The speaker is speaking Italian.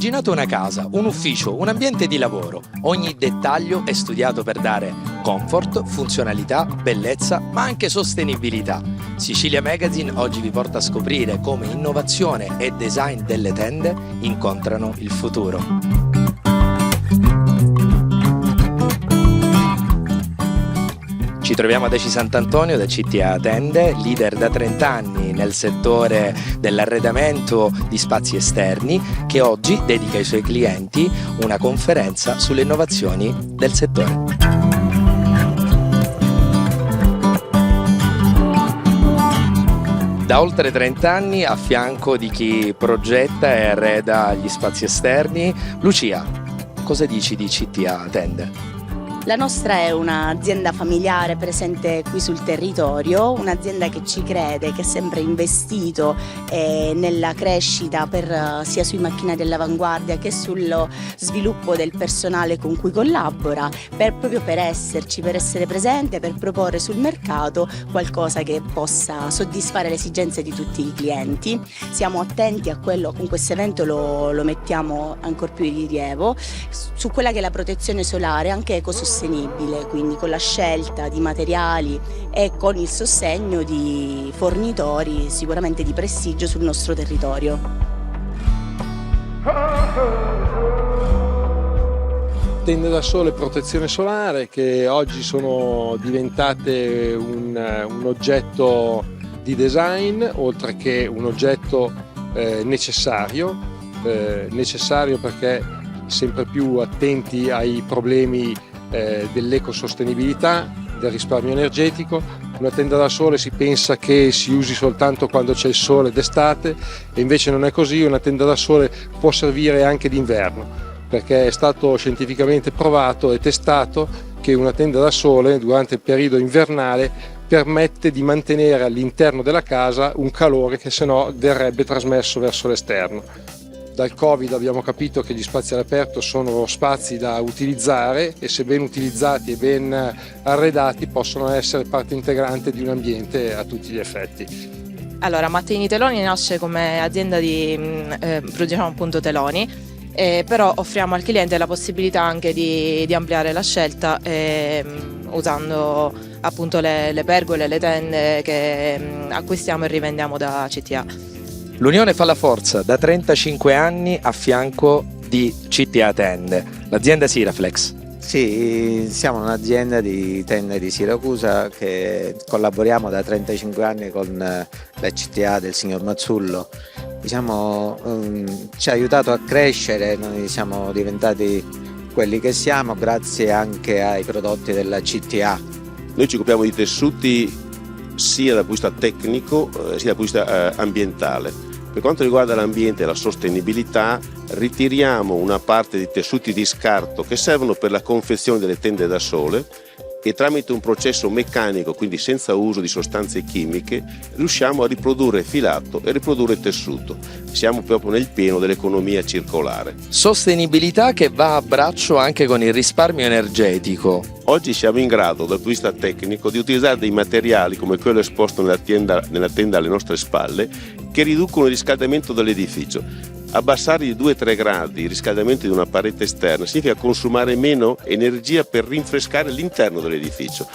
Immaginate una casa, un ufficio, un ambiente di lavoro. Ogni dettaglio è studiato per dare comfort, funzionalità, bellezza, ma anche sostenibilità. Sicilia Magazine oggi vi porta a scoprire come innovazione e design delle tende incontrano il futuro. Ci troviamo ad Aci Sant'Antonio da CTA Tende, leader da 30 anni nel settore dell'arredamento di spazi esterni, che oggi dedica ai suoi clienti una conferenza sulle innovazioni del settore. Da oltre 30 anni a fianco di chi progetta e arreda gli spazi esterni. Lucia, cosa dici di CTA Tende? La nostra è un'azienda familiare presente qui sul territorio, un'azienda che ci crede, che ha sempre investito nella crescita sia sui macchinari all'avanguardia che sullo sviluppo del personale con cui collabora, proprio per essere presente, per proporre sul mercato qualcosa che possa soddisfare le esigenze di tutti i clienti. Siamo attenti a quello, con questo evento lo mettiamo ancor più in rilievo, su quella che è la protezione solare, anche ecosostenibile, quindi con la scelta di materiali e con il sostegno di fornitori sicuramente di prestigio sul nostro territorio. Tende da sole e protezione solare che oggi sono diventate un oggetto di design oltre che un oggetto necessario perché sempre più attenti ai problemi dell'ecosostenibilità, del risparmio energetico. Una tenda da sole si pensa che si usi soltanto quando c'è il sole d'estate e invece non è così. Una tenda da sole può servire anche d'inverno, perché è stato scientificamente provato e testato che una tenda da sole durante il periodo invernale permette di mantenere all'interno della casa un calore che sennò verrebbe trasmesso verso l'esterno. Dal Covid abbiamo capito che gli spazi all'aperto sono spazi da utilizzare e se ben utilizzati e ben arredati possono essere parte integrante di un ambiente a tutti gli effetti. Allora, Mattini Teloni nasce come azienda produciamo appunto teloni, però offriamo al cliente la possibilità anche di ampliare la scelta usando appunto le pergole, le tende che acquistiamo e rivendiamo da CTA. L'unione fa la forza, da 35 anni a fianco di CTA Tende, l'azienda Siraflex. Sì, siamo un'azienda di tende di Siracusa che collaboriamo da 35 anni con la CTA del signor Mazzullo. Ci ha aiutato a crescere, noi siamo diventati quelli che siamo grazie anche ai prodotti della CTA. Noi ci occupiamo di tessuti sia dal punto di vista tecnico sia dal punto di vista ambientale. Per quanto riguarda l'ambiente e la sostenibilità, ritiriamo una parte di tessuti di scarto che servono per la confezione delle tende da sole e tramite un processo meccanico, quindi senza uso di sostanze chimiche, riusciamo a riprodurre filato e riprodurre tessuto. Siamo proprio nel pieno dell'economia circolare. Sostenibilità che va a braccio anche con il risparmio energetico. Oggi siamo in grado, dal punto di vista tecnico, di utilizzare dei materiali come quello esposto nella tenda alle nostre spalle, che riducono il riscaldamento dell'edificio. Abbassare di 2-3 gradi il riscaldamento di una parete esterna significa consumare meno energia per rinfrescare l'interno dell'edificio.